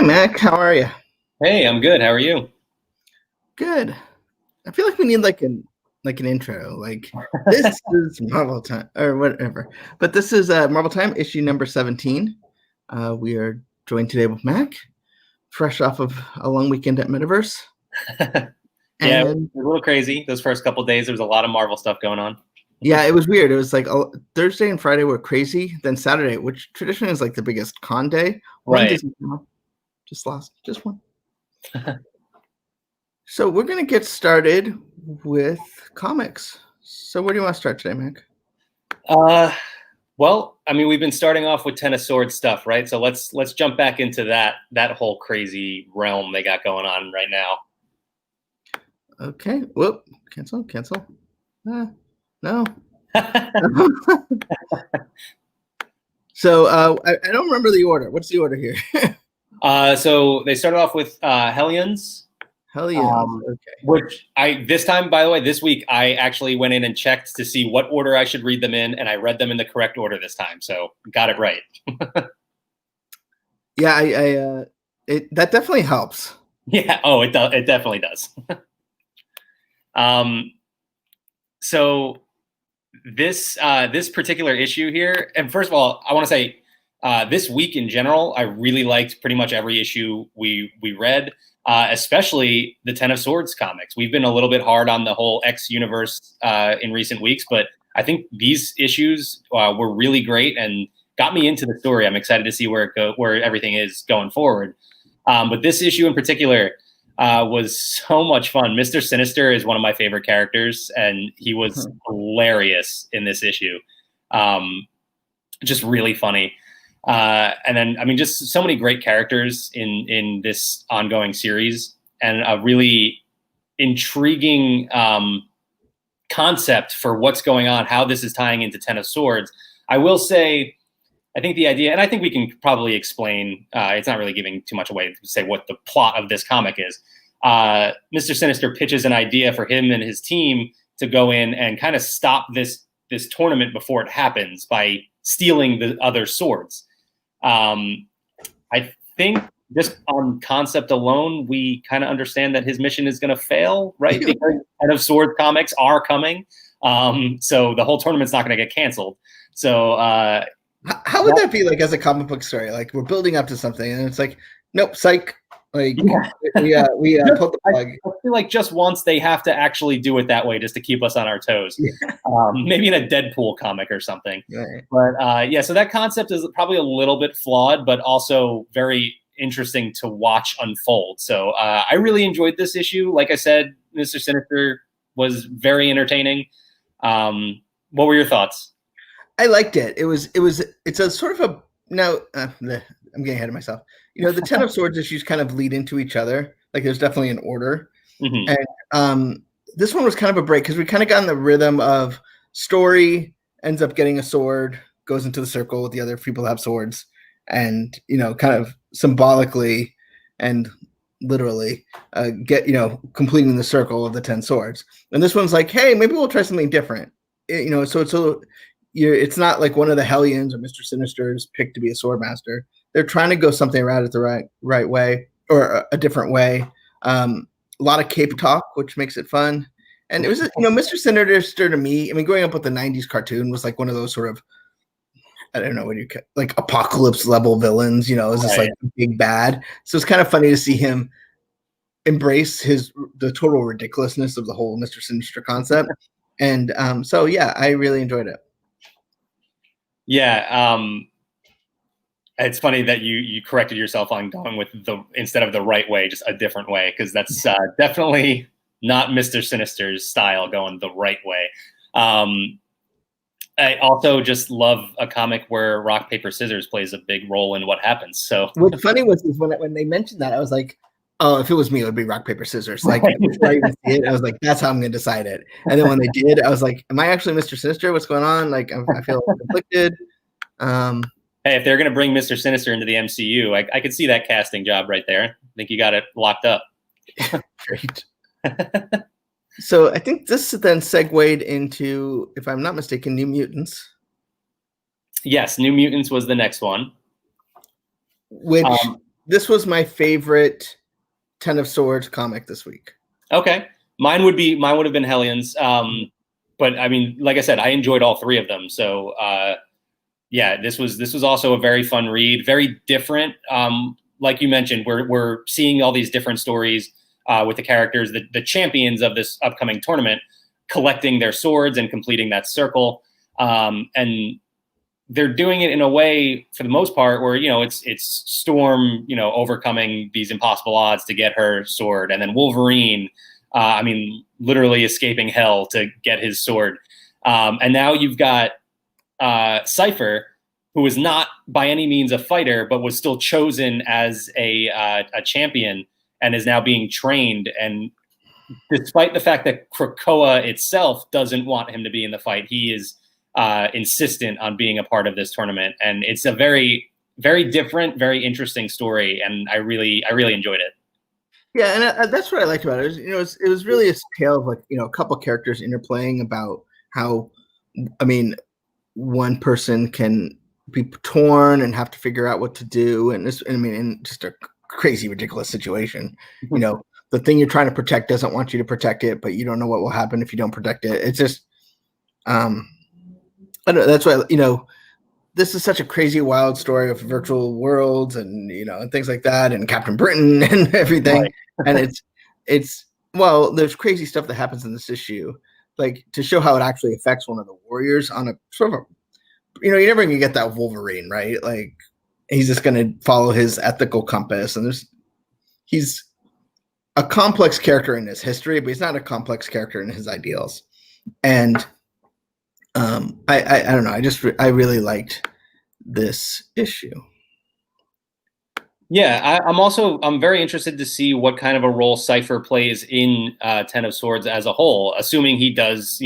Mac, how are you? Hey, I'm good. How are you? Good. I feel like we need like an intro. Like this is Marvel time or whatever. But this is Marvel Time issue number 17. We are joined today with Mac, fresh off of a long weekend at Metaverse. Yeah, it was And a little crazy. Those first couple days, there was a lot of Marvel stuff going on. yeah, it was weird. It was like Thursday and Friday were crazy. Then Saturday, which traditionally is like the biggest con day, one Right. Disney channel just one. So we're gonna get started with comics. So where do you want to start today, Mac? Uh, well, I mean, we've been starting off with Ten of Swords stuff, right? So let's jump back into that whole crazy realm they got going on right now. Okay. Whoop. Cancel. No. So I don't remember the order. What's the order here? So they started off with Hellions. Hellions. Okay. Which this time, by the way, this week I actually went in and checked to see what order I should read them in, and I read them in the correct order this time, so got it right. Yeah, that definitely helps. Yeah. Oh, it does. It definitely does. So this particular issue here, and first of all, I want to say this week in general, I really liked pretty much every issue we read. Especially the Ten of Swords comics. We've been a little bit hard on the whole X universe in recent weeks, but I think these issues were really great and got me into the story. I'm excited to see where everything is going forward. But this issue in particular was so much fun. Mr. Sinister is one of my favorite characters, and he was hilarious in this issue. Just really funny. And then, I mean, just so many great characters in this ongoing series, and a really intriguing concept for what's going on, how this is tying into Ten of Swords. I will say, I think the idea, and I think we can probably explain, it's not really giving too much away to say what the plot of this comic is. Mr. Sinister pitches an idea for him and his team to go in and kind of stop this tournament before it happens by stealing the other swords. I think just on concept alone, we kind of understand that his mission is going to fail, right? Because Ten of Swords comics are coming. So the whole tournament's not going to get canceled. So how would that be like as a comic book story? Like we're building up to something and it's like, nope, psych. Like we pulled the plug. I feel like just once they have to actually do it that way just to keep us on our toes. Yeah. Maybe in a Deadpool comic or something. Right. But yeah, so that concept is probably a little bit flawed, but also very interesting to watch unfold. So I really enjoyed this issue. Like I said, Mr. Sinister was very entertaining. What were your thoughts? I liked it. It's a sort of a now I'm getting ahead of myself. You know, the Ten of Swords issues kind of lead into each other. Like there's definitely an order. Mm-hmm. And this one was kind of a break because we kind of got in the rhythm of story, ends up getting a sword, goes into the circle with the other people that have swords, and, you know, kind of symbolically and literally completing the circle of the 10 swords. And this one's like, hey, maybe we'll try something different. So it's not like one of the Hellions or Mr. Sinister's picked to be a sword master. They're trying to go something around it the right way or a different way. A lot of cape talk, which makes it fun. And it was, Mr. Sinister to me, I mean, growing up with the 90s cartoon was like one of those sort of, I don't know what you like apocalypse level villains, it was just like big bad. So it's kind of funny to see him embrace the total ridiculousness of the whole Mr. Sinister concept. And so, yeah, I really enjoyed it. Yeah. It's funny that you corrected yourself on going with instead of the right way, just a different way, because that's definitely not Mr. Sinister's style, going the right way. I also just love a comic where rock, paper, scissors plays a big role in what happens. So what's funny was when they mentioned that, I was like, oh, if it was me, it would be rock, paper, scissors. Like, before I even see it, I was like, that's how I'm going to decide it. And then when they did, I was like, am I actually Mr. Sinister? What's going on? Like, I feel conflicted. Hey, if they're going to bring Mr. Sinister into the MCU, I could see that casting job right there. I think you got it locked up. Great. So I think this then segued into, if I'm not mistaken, New Mutants. Yes, New Mutants was the next one. Which this was my favorite Ten of Swords comic this week. Okay, mine would have been Hellions. But I mean, like I said, I enjoyed all three of them. So yeah, this was also a very fun read, very different. Like you mentioned, we're seeing all these different stories with the characters, the champions of this upcoming tournament, collecting their swords and completing that circle. And they're doing it in a way, for the most part, where it's Storm, overcoming these impossible odds to get her sword, and then Wolverine, literally escaping hell to get his sword. And now you've got Cypher, who is not by any means a fighter, but was still chosen as a champion and is now being trained. And despite the fact that Krakoa itself doesn't want him to be in the fight, he is insistent on being a part of this tournament. And it's a very, very different, very interesting story. And I really enjoyed it. Yeah, and that's what I liked about it. It was really a tale of a couple characters interplaying about how, one person can be torn and have to figure out what to do, and in just a crazy, ridiculous situation. The thing you're trying to protect doesn't want you to protect it, but you don't know what will happen if you don't protect it. It's just, I don't know. That's why this is such a crazy, wild story of virtual worlds and and things like that, and Captain Britain and everything. Right. And there's crazy stuff that happens in this issue, like to show how it actually affects one of the warriors on a sort of you're never gonna get that Wolverine, right? Like he's just gonna follow his ethical compass, and he's a complex character in his history, but he's not a complex character in his ideals. And I don't know. I really liked this issue. Yeah, I'm very interested to see what kind of a role Cypher plays in Ten of Swords as a whole, assuming he does,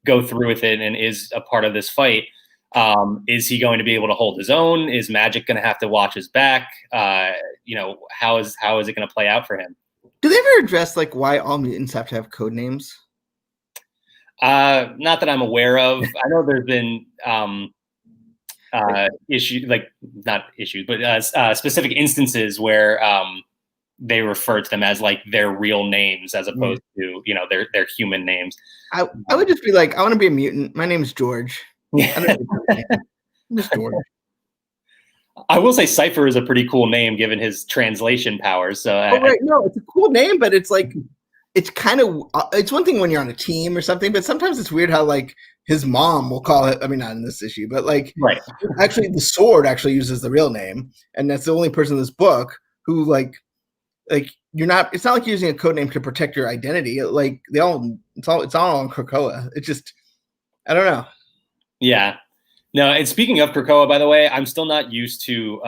go through with it and is a part of this fight. Is he going to be able to hold his own? Is Magic going to have to watch his back? How is it going to play out for him? Do they ever address why all mutants have to have code names? Not that I'm aware of. I know there's been specific instances where they refer to them as their real names as opposed to their human names. I would just be I want to be a mutant. My name is George. Yeah. I'm just George. I will say Cypher is a pretty cool name given his translation powers. So no, it's a cool name, but it's it's kind of it's one thing when you're on a team or something, but sometimes it's weird how his mom will call it. I mean, not in this issue, but right. Actually, the Sword actually uses the real name, and that's the only person in this book who you're not. It's not like you're using a code name to protect your identity. It's all on Krakoa. It's just I don't know. Yeah. No, and speaking of Krakoa, by the way, I'm still not used to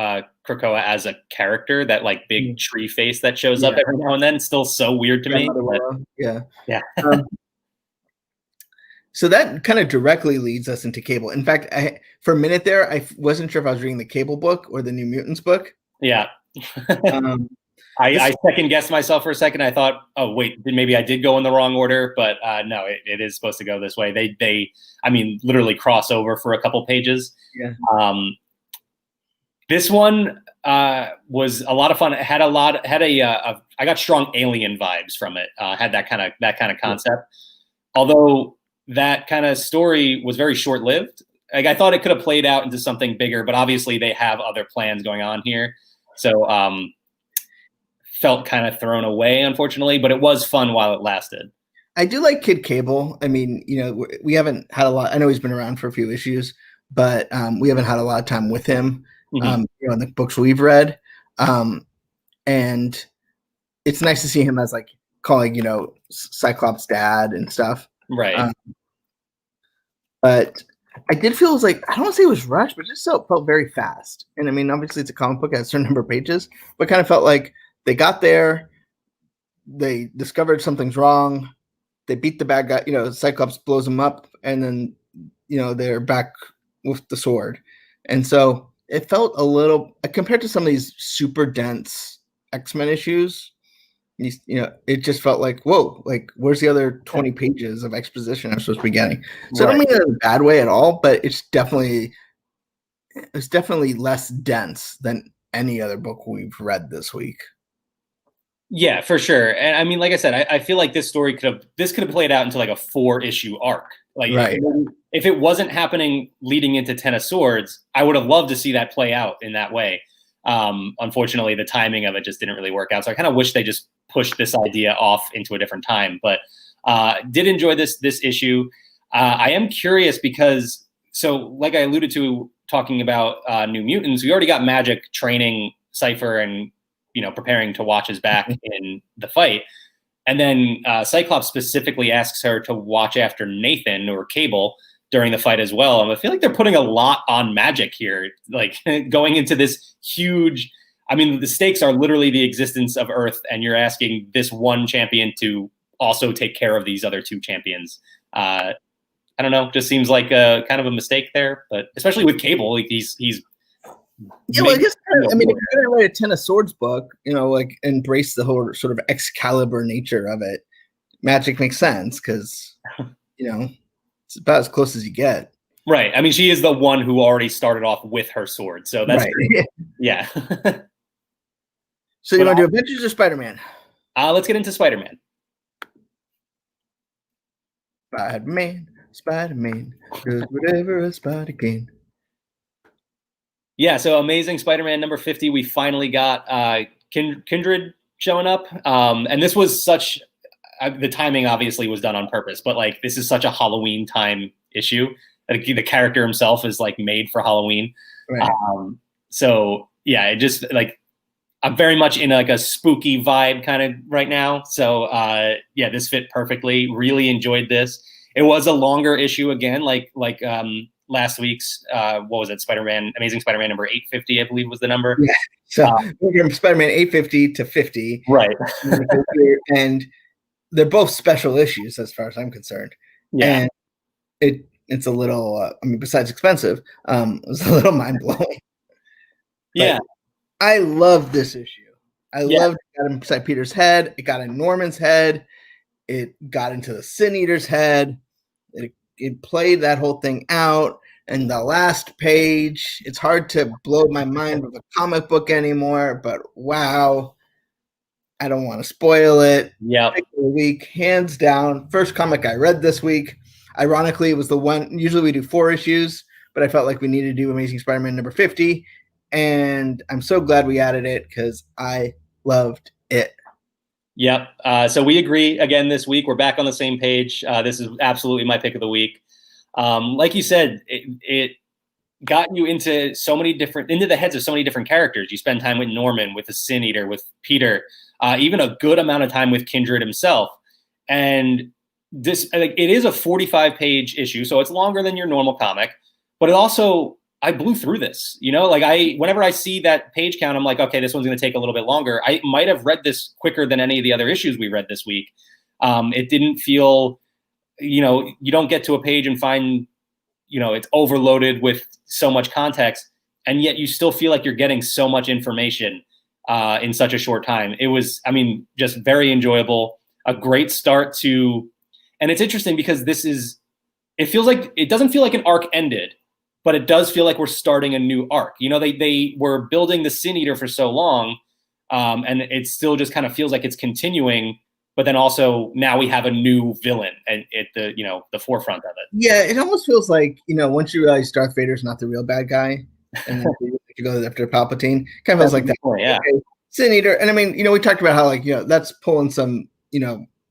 Krakoa as a character, that big tree face that shows up every now and then. It's still so weird to me. Yeah. Yeah. So that kind of directly leads us into Cable. In fact, for a minute there, I wasn't sure if I was reading the Cable book or the New Mutants book. Yeah. I second guessed myself for a second. I thought, oh wait, maybe I did go in the wrong order, but no, it is supposed to go this way. They literally cross over for a couple pages. Yeah. This one was a lot of fun. It had I got strong Alien vibes from it. Had that kind of concept. Although that kind of story was very short-lived. I thought it could have played out into something bigger, but obviously they have other plans going on here. So felt kind of thrown away, unfortunately, but it was fun while it lasted. I do like Kid Cable. I mean, we haven't had a lot. I know he's been around for a few issues, but we haven't had a lot of time with him. In the books we've read, and it's nice to see him as calling Cyclops dad and stuff. Right. But I did feel I don't want to say it was rushed, but it just felt very fast. And I mean, obviously it's a comic book, it has a certain number of pages, but kind of felt like they got there, they discovered something's wrong, they beat the bad guy, Cyclops blows him up, and then, they're back with the sword. And so it felt a little, compared to some of these super dense X-Men issues, it just felt whoa, where's the other 20 pages of exposition I'm supposed to be getting? So right. I don't mean that in a bad way at all, but it's definitely less dense than any other book we've read this week. Yeah, for sure. And I mean, like I said, I feel like this story could have played out into like a 4-issue arc. Like Right. if it wasn't happening leading into Ten of Swords, I would have loved to see that play out in that way. Unfortunately, the timing of it just didn't really work out. So I kind of wish they just pushed this idea off into a different time. But did enjoy this issue. I am curious because, so like I alluded to talking about New Mutants, we already got Magic training Cypher and preparing to watch his back in the fight. And then Cyclops specifically asks her to watch after Nathan or Cable during the fight as well. And I feel like they're putting a lot on Magic here, like going into this huge, I mean, the stakes are literally the existence of Earth, and you're asking this one champion to also take care of these other 2 champions. I don't know, just seems like a kind of a mistake there, but especially with Cable, like he's yeah, well, I guess, I mean, if you're gonna write a Ten of Swords book, like embrace the whole sort of Excalibur nature of it. Magic makes sense because it's about as close as you get. Right. I mean, she is the one who already started off with her sword, so that's right. Yeah. So you want to do Avengers or Spider-Man? Let's get into Spider-Man. Spider-Man does whatever a spider can. Yeah, so Amazing Spider-Man number 50, we finally got Kindred showing up. And this was such, the timing obviously was done on purpose, but like this is such a Halloween time issue. Like, the character himself is like made for Halloween. Right. So yeah, it just like, I'm very much in like a spooky vibe kind of right now. So yeah, this fit perfectly. Really enjoyed this. It was a longer issue again, like last week's, what was it? Amazing Spider-Man number 850, I believe was the number. Yeah. So we're from Spider-Man 850 to 50. Right. And they're both special issues as far as I'm concerned. Yeah. And it's a little, I mean, besides expensive, it was a little mind-blowing. Yeah. I love this issue. I loved it got inside Peter's head. It got in Norman's head. It got into the Sin Eater's head. It played that whole thing out. And the last page, it's hard to blow my mind with a comic book anymore, but wow. I don't want to spoil it. Yeah. Week, hands down. First comic I read this week. Ironically, it was the one, usually we do 4 issues, but I felt like we needed to do Amazing Spider-Man number 50. And I'm so glad we added it because I loved it. Yep. So we agree again this week. We're back on the same page. This is absolutely my pick of the week. Like you said, it got you into the heads of so many different characters. You spend time with Norman, with the Sin Eater, with Peter, even a good amount of time with Kindred himself. And this, like, it is a 45-page issue, so it's longer than your normal comic. But it also, I blew through this, whenever I see that page count, I'm like, okay, this one's going to take a little bit longer. I might have read this quicker than any of the other issues we read this week. It didn't feel, you don't get to a page and find, it's overloaded with so much context, and yet you still feel like you're getting so much information in such a short time. It was, just very enjoyable, a great start to, and it's interesting because it doesn't feel like an arc ended, but it does feel like we're starting a new arc. They were building the Sin Eater for so long, and it still just kind of feels like it's continuing. But then also now we have a new villain at the forefront of it. Yeah, it almost feels like, once you realize Darth Vader's not the real bad guy, and then you go after Palpatine, kind of feels like that. Point, yeah. Okay, Sin Eater, and we talked about how that's pulling some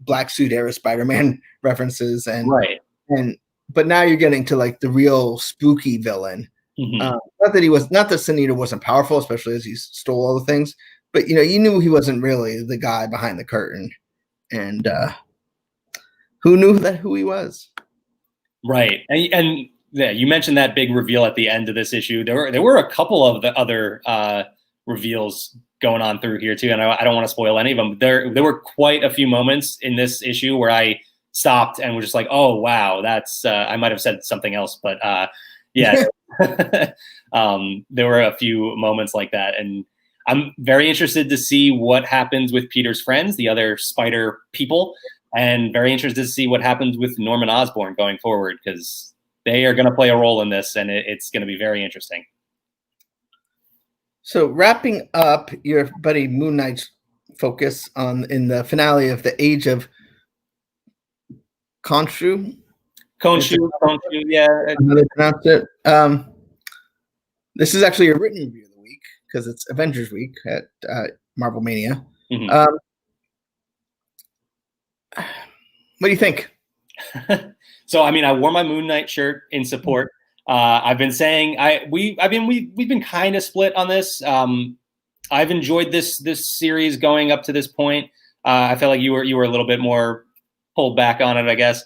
Black Suit era Spider-Man references, and right. But now you're getting to like the real spooky villain. Mm-hmm. Not that Sin Eater wasn't powerful, especially as he stole all the things, but you knew he wasn't really the guy behind the curtain, and who knew who he was? Right, and yeah, you mentioned that big reveal at the end of this issue. There were a couple of the other reveals going on through here too, and I don't want to spoil any of them. There were quite a few moments in this issue where I stopped and was just like, oh wow, that's I might have said something else, but yeah. There were a few moments like that, and I'm very interested to see what happens with Peter's friends, the other spider people, and very interested to see what happens with Norman Osborn going forward, because they are going to play a role in this, and it's going to be very interesting. So wrapping up your buddy Moon Knight's focus on in the finale of the Age of Khonshu. Khonshu, yeah. How they pronounce it. This is actually a written review of the week because it's Avengers week at Marvel Mania. Mhm. What do you think? So, I mean, I wore my Moon Knight shirt in support. I've been saying we've been kind of split on this. I've enjoyed this series going up to this point. I felt like you were a little bit more pulled back on it, I guess.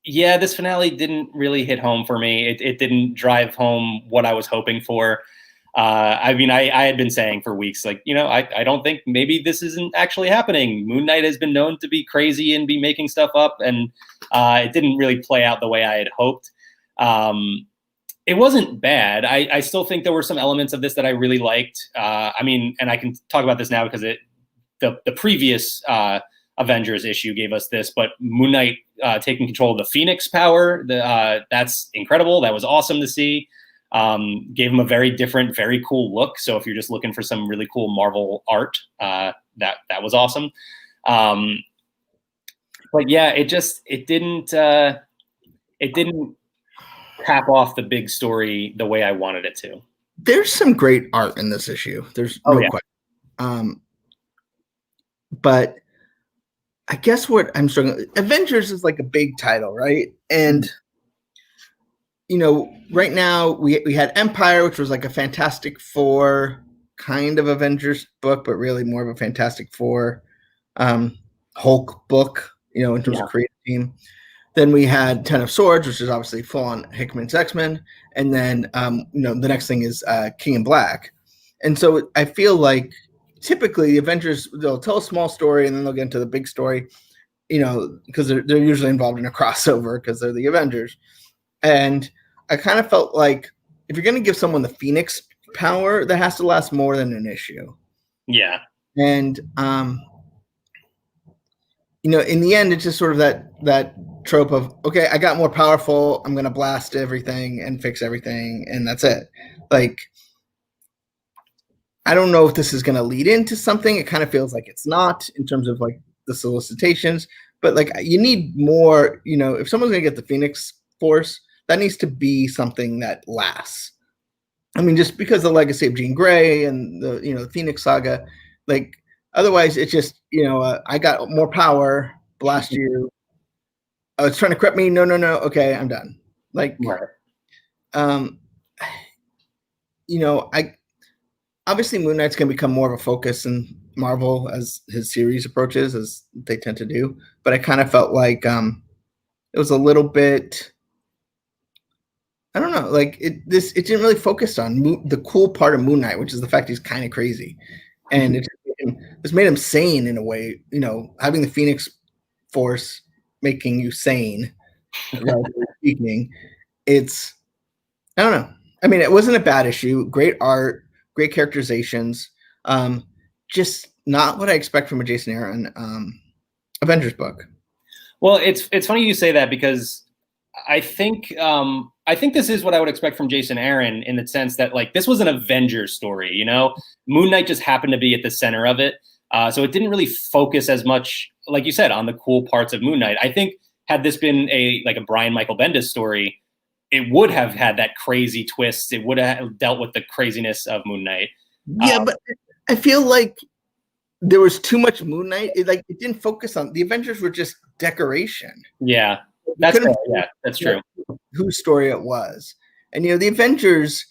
Yeah, this finale didn't really hit home for me. It didn't drive home what I was hoping for. I mean, I had been saying for weeks, like, I don't think maybe this isn't actually happening. Moon Knight has been known to be crazy and be making stuff up, and it didn't really play out the way I had hoped. It wasn't bad. I still think there were some elements of this that I really liked. I mean, and I can talk about this now because the previous Avengers issue gave us this, but Moon Knight taking control of the Phoenix power, that's incredible. That was awesome to see. Gave him a very different, very cool look. So if you're just looking for some really cool Marvel art, that was awesome. But yeah, it didn't cap off the big story the way I wanted it to. There's some great art in this issue. There's no question. But I guess what I'm struggling. Avengers is like a big title, right? And right now we had Empire, which was like a Fantastic Four kind of Avengers book, but really more of a Fantastic Four Hulk book, in terms of creative team. Then we had Ten of Swords, which is obviously full on Hickman's X-Men, and then the next thing is King in Black. And so I feel like typically the Avengers, they'll tell a small story and then they'll get into the big story, because they're usually involved in a crossover because they're the Avengers. And I kind of felt like if you're going to give someone the Phoenix power, that has to last more than an issue. Yeah. And in the end, it's just sort of that trope of, okay, I got more powerful, I'm going to blast everything and fix everything, and that's it. Like, I don't know if this is going to lead into something. It kind of feels like it's not in terms of like the solicitations, but like you need more, if someone's going to get the Phoenix Force, that needs to be something that lasts. I mean, just because the legacy of Jean Grey and the Phoenix Saga, like otherwise it's just, I got more power, blast you. Oh, it's trying to corrupt me. No. Okay, I'm done. Like, obviously Moon Knight's going to become more of a focus in Marvel as his series approaches, as they tend to do. But I kind of felt like it was a little bit, I don't know, like it didn't really focus on the cool part of Moon Knight, which is the fact he's kind of crazy. And it's made him sane in a way, having the Phoenix Force making you sane, speaking. It's, I don't know. I mean, it wasn't a bad issue. Great art, great characterizations. Just not what I expect from a Jason Aaron Avengers book. Well, it's funny you say that because I think this is what I would expect from Jason Aaron in the sense that like this was an Avengers story, Moon Knight just happened to be at the center of it. So it didn't really focus as much, like you said, on the cool parts of Moon Knight. I think had this been a Brian Michael Bendis story, it would have had that crazy twist. It would have dealt with the craziness of Moon Knight. Yeah, but I feel like there was too much Moon Knight. It didn't focus on the Avengers were just decoration. Yeah, that's true. Whose story it was, and the Avengers,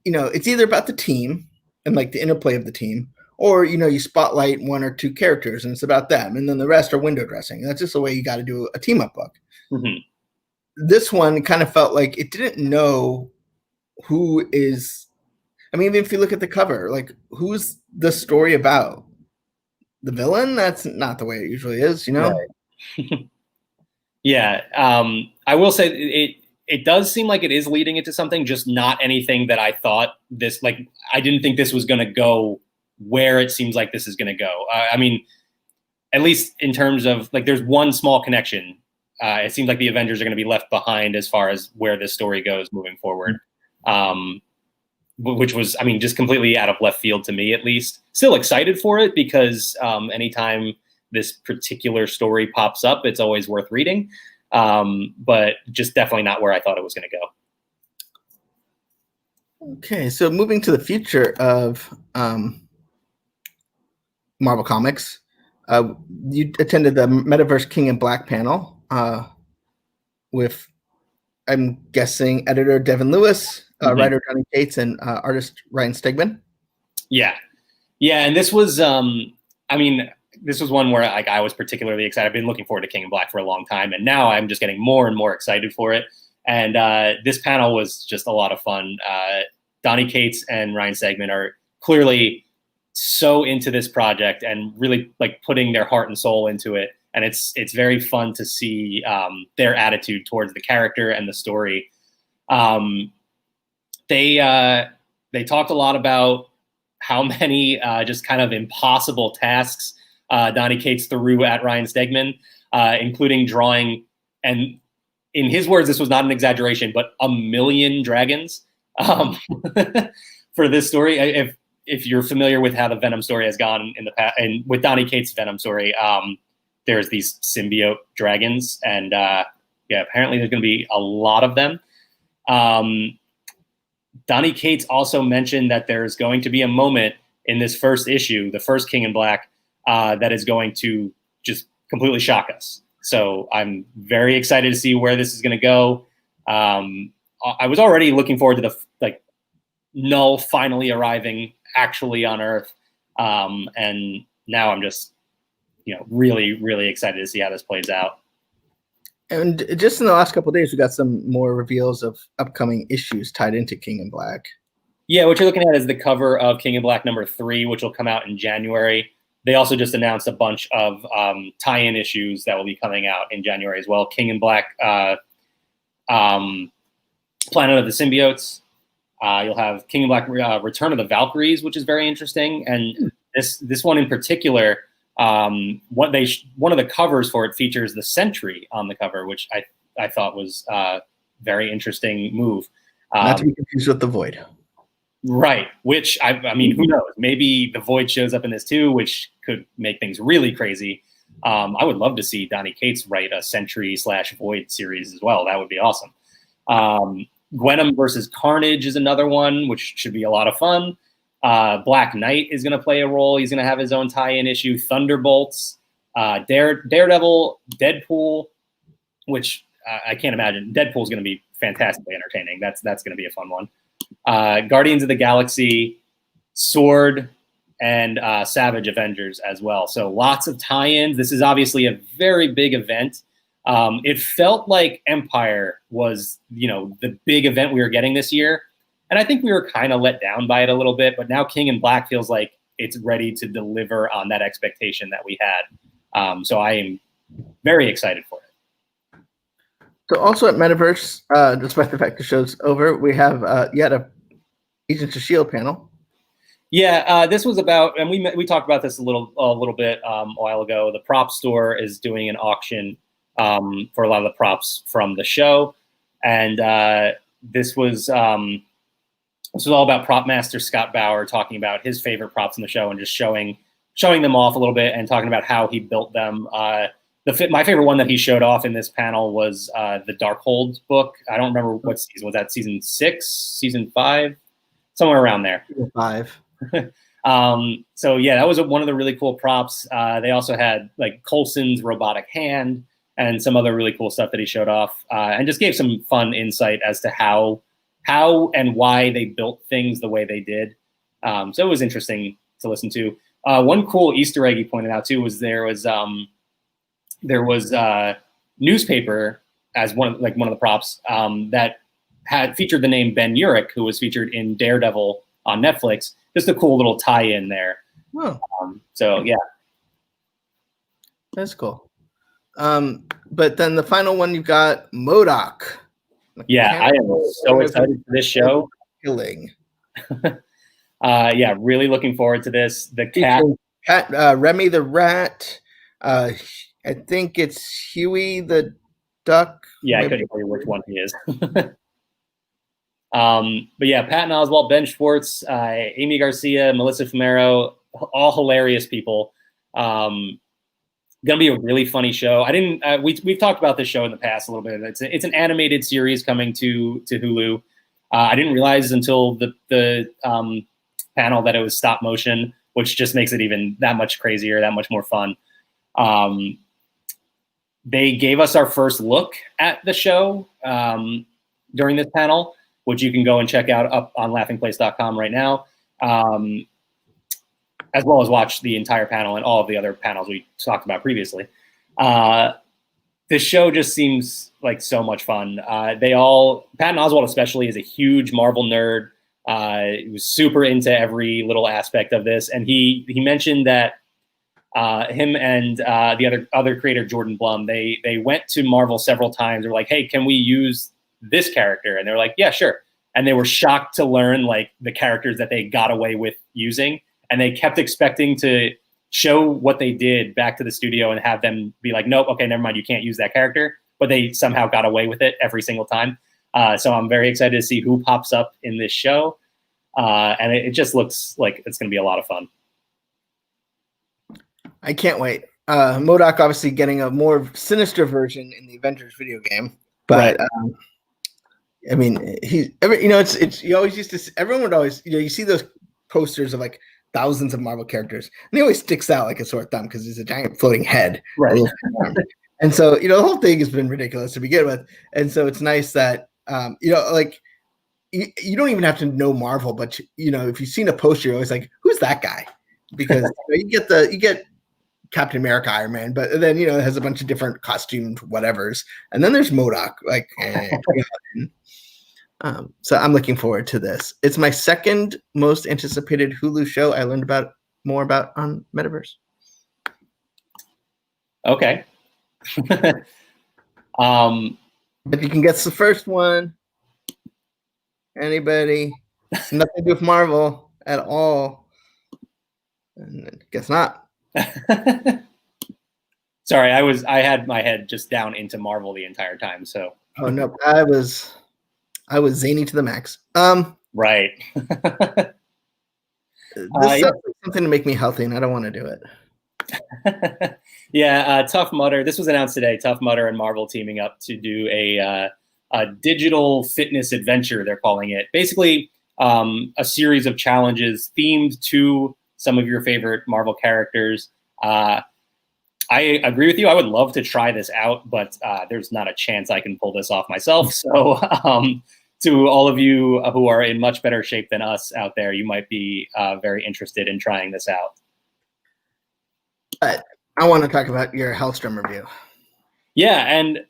it's either about the team and like the interplay of the team, or you spotlight one or two characters and it's about them, and then the rest are window dressing. That's just the way you got to do a team up book. Mm-hmm. This one kind of felt like it didn't know who is. I mean, even if you look at the cover, like who's the story about? The villain? That's not the way it usually is, Right. Yeah, I will say it does seem like it is leading into something, just not anything that I thought this. Like, I didn't think this was going to go where it seems like this is going to go. I mean, at least in terms of like, there's one small connection. It seems like the Avengers are going to be left behind as far as where this story goes moving forward. which was, I mean, just completely out of left field to me, at least. Still excited for it because anytime this particular story pops up, it's always worth reading. But just definitely not where I thought it was going to go. Okay, so moving to the future of Marvel Comics, you attended the Metaverse King in Black panel with, I'm guessing, editor Devin Lewis, writer Donny Cates, and artist Ryan Stegman. Yeah, and this was, I mean, this was one where like I was particularly excited. I've been looking forward to King in Black for a long time, and now I'm just getting more and more excited for it. And this panel was just a lot of fun. Donny Cates and Ryan Stegman are clearly so into this project and really like putting their heart and soul into it. And it's very fun to see their attitude towards the character and the story. They talked a lot about how many just kind of impossible tasks Donny Cates threw at Ryan Stegman, including drawing, and in his words, this was not an exaggeration, but 1 million dragons for this story. If you're familiar with how the Venom story has gone in the past, and with Donny Cates' Venom story, there's these symbiote dragons, and apparently there's going to be a lot of them. Donny Cates also mentioned that there's going to be a moment in this first issue, the first King in Black, that is going to just completely shock us. So I'm very excited to see where this is going to go. I was already looking forward to the Null finally arriving actually on Earth, and now I'm just really, really excited to see how this plays out. And just in the last couple of days, we got some more reveals of upcoming issues tied into King in Black. Yeah, what you're looking at is the cover of King in Black #3, which will come out in January. They also just announced a bunch of tie-in issues that will be coming out in January as well. King in Black, Planet of the Symbiotes. You'll have King in Black, Return of the Valkyries, which is very interesting. And this one in particular, one of the covers for it features the Sentry on the cover, which I thought was a very interesting move. Not to be confused with the Void. Right, which I mean, who knows? Maybe the Void shows up in this too, which could make things really crazy. I would love to see Donny Cates write a Sentry/Void series as well. That would be awesome. Gwenom versus Carnage is another one, which should be a lot of fun. Black Knight is going to play a role. He's going to have his own tie-in issue. Thunderbolts, Daredevil, Deadpool, which I can't imagine. Deadpool is going to be fantastically entertaining. That's going to be a fun one. Guardians of the Galaxy, Sword, and Savage Avengers as well. So lots of tie-ins. This is obviously a very big event. It felt like Empire was, the big event we were getting this year. And I think we were kind of let down by it a little bit, but now King in Black feels like it's ready to deliver on that expectation that we had. So I am very excited for it. So also at Metaverse, despite the fact the show's over, we have yet a Agents of S.H.I.E.L.D. panel. Yeah, this was about, and we talked about this a little bit a while ago. The prop store is doing an auction for a lot of the props from the show, and this was all about prop master Scott Bauer talking about his favorite props in the show and just showing them off a little bit and talking about how he built them. My favorite one that he showed off in this panel was the Darkhold book. I don't remember what season was that. Season 6, season 5, somewhere around there. Season 5. So yeah, that was one of the really cool props. They also had like Coulson's robotic hand and some other really cool stuff that he showed off, and just gave some fun insight as to how and why they built things the way they did. So it was interesting to listen to. One cool Easter egg he pointed out too was there was newspaper as one of the props that had featured the name Ben Urich, who was featured in Daredevil on Netflix. Just a cool little tie-in there. Oh. So yeah, that's cool. But then the final one, you got M.O.D.O.K. Yeah, I am so excited for this show. Killing. Yeah, really looking forward to this. The cat, Remy the rat. I think it's Huey the duck. Yeah, I couldn't tell you which one he is. But yeah, Patton Oswalt, Ben Schwartz, Amy Garcia, Melissa Fumero, all hilarious people. Gonna be a really funny show. I didn't. We've talked about this show in the past a little bit. It's an animated series coming to Hulu. I didn't realize until the panel that it was stop motion, which just makes it even that much crazier, that much more fun. They gave us our first look at the show during this panel, which you can go and check out up on laughingplace.com right now, as well as watch the entire panel and all of the other panels we talked about previously. This show just seems like so much fun. Patton Oswalt especially is a huge Marvel nerd. He was super into every little aspect of this. And he mentioned that him and the other creator, Jordan Blum, they went to Marvel several times. They were like, hey, can we use this character? And they're like, yeah, sure. And they were shocked to learn like the characters that they got away with using. And they kept expecting to show what they did back to the studio and have them be like, nope, okay, never mind, you can't use that character. But they somehow got away with it every single time. So I'm very excited to see who pops up in this show. And it just looks like it's going to be a lot of fun. I can't wait. M.O.D.O.K obviously getting a more sinister version in the Avengers video game. But right. I mean, it's you always used to, everyone would always, you see those posters of like thousands of Marvel characters, and he always sticks out like a sore thumb because he's a giant floating head. Right. And so, the whole thing has been ridiculous to begin with. And so it's nice that, like you don't even have to know Marvel, but if you've seen a poster, you're always like, who's that guy? Because you get Captain America, Iron Man, but then, it has a bunch of different costumed whatevers. And then there's M.O.D.O.K. So I'm looking forward to this. It's my second most anticipated Hulu show. I learned more about on Metaverse. Okay. If you can guess the first one, anybody? Nothing to do with Marvel at all. And guess not. Sorry, I had my head just down into Marvel the entire time. So. Oh no, I was zany to the max. Right. This sounds like something to make me healthy, and I don't want to do it. Yeah, Tough Mudder. This was announced today. Tough Mudder and Marvel teaming up to do a digital fitness adventure, they're calling it. Basically, a series of challenges themed to some of your favorite Marvel characters. I agree with you. I would love to try this out, but there's not a chance I can pull this off myself. So to all of you who are in much better shape than us out there, you might be very interested in trying this out. But I want to talk about your Helstrom review. Yeah, and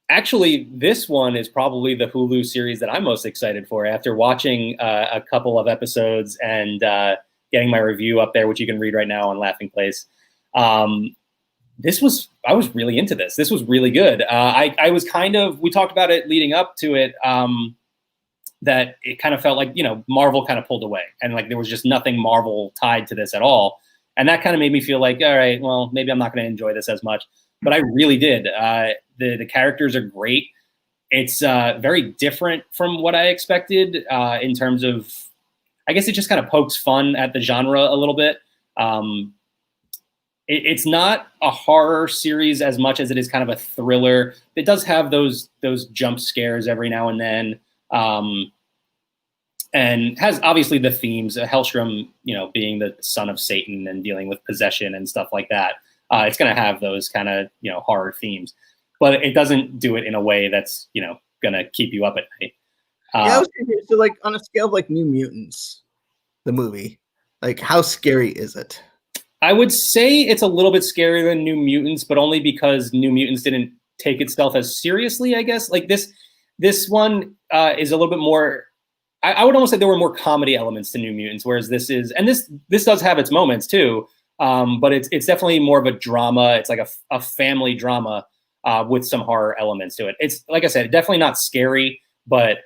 actually, this one is probably the Hulu series that I'm most excited for after watching a couple of episodes and getting my review up there, which you can read right now on Laughing Place. I was really into this. This was really good. I was we talked about it leading up to it, that it kind of felt like, Marvel kind of pulled away and like there was just nothing Marvel tied to this at all. And that kind of made me feel like, all right, well, maybe I'm not going to enjoy this as much, but I really did. The characters are great. It's very different from what I expected in terms of, I guess it just kind of pokes fun at the genre a little bit. It's not a horror series as much as it is kind of a thriller. It does have those jump scares every now and then, and has obviously the themes. Helstrom, being the son of Satan and dealing with possession and stuff like that. It's going to have those kind of horror themes, but it doesn't do it in a way that's going to keep you up at night. So like on a scale of like New Mutants, the movie, like how scary is it? I would say it's a little bit scarier than New Mutants, but only because New Mutants didn't take itself as seriously, I guess. Like this one is a little bit more, I would almost say there were more comedy elements to New Mutants, whereas this does have its moments too, but it's definitely more of a drama. It's like a family drama with some horror elements to it. It's, like I said, definitely not scary, but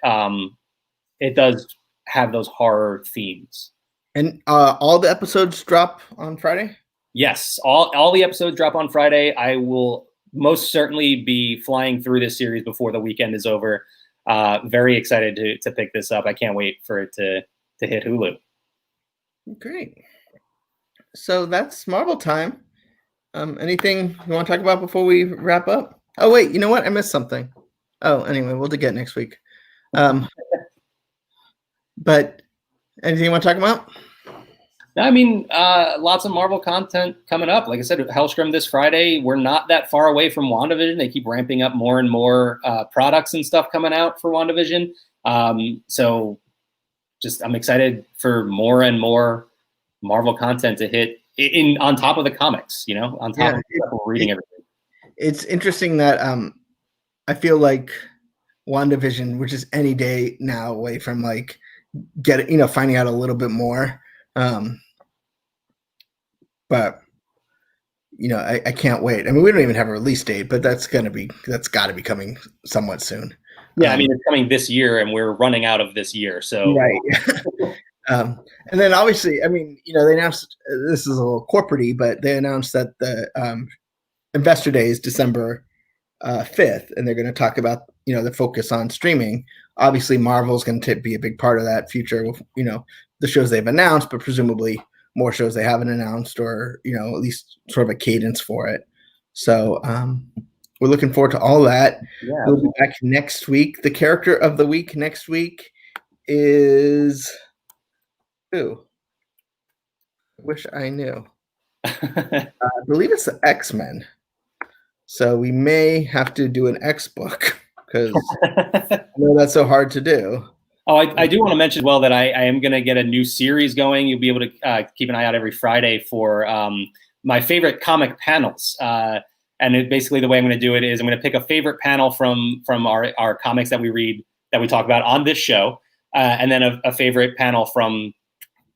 it does have those horror themes. And all the episodes drop on Friday? Yes, all the episodes drop on Friday. I will most certainly be flying through this series before the weekend is over. very excited to pick this up. I can't wait for it to hit Hulu. Great. So that's Marvel time. Anything you want to talk about before we wrap up? Oh wait, you know what? I missed something. Oh, anyway, we'll get next week. But anything you want to talk about? I mean, lots of Marvel content coming up. Like I said, Helstrom this Friday. We're not that far away from WandaVision. They keep ramping up more and more products and stuff coming out for WandaVision. So just I'm excited for more and more Marvel content to hit on top of the comics, on top of what we're reading everything. It's interesting that I feel like WandaVision, which is any day now away from like finding out a little bit more. But I can't wait. I mean, we don't even have a release date, but that's got to be coming somewhat soon. Yeah, I mean, it's coming this year, and we're running out of this year. So right. And then obviously, I mean, they announced this is a little corporate-y, but they announced that the Investor Day is December 5th, and they're going to talk about the focus on streaming. Obviously, Marvel's going to be a big part of that future. The shows they've announced, but presumably more shows they haven't announced, or at least sort of a cadence for it. So we're looking forward to all that. Yeah, we'll be back next week. The character of the week next week is who? I wish I knew. I believe it's the X-Men. So we may have to do an X book because I know that's so hard to do. Oh, I do want to mention as well that I am going to get a new series going. You'll be able to keep an eye out every Friday for my favorite comic panels. And basically the way I'm going to do it is I'm going to pick a favorite panel from our comics that we read, that we talk about on this show, and then a favorite panel from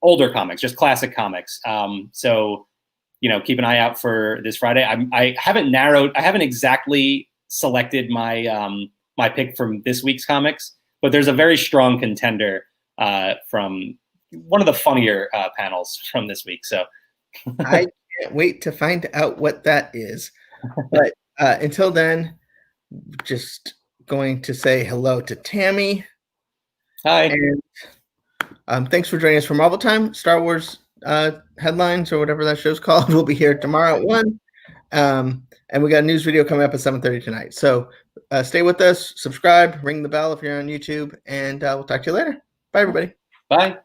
older comics, just classic comics. So, keep an eye out for this Friday. I haven't exactly selected my my pick from this week's comics, but there's a very strong contender from one of the funnier panels from this week. So I can't wait to find out what that is. But until then, just going to say hello to Tammy. Hi. And thanks for joining us for Marvel Time. Star Wars headlines, or whatever that show's called, will be here tomorrow at 1. And we got a news video coming up at 7:30 tonight. So stay with us, subscribe, ring the bell if you're on YouTube, and we'll talk to you later. Bye, everybody. Bye.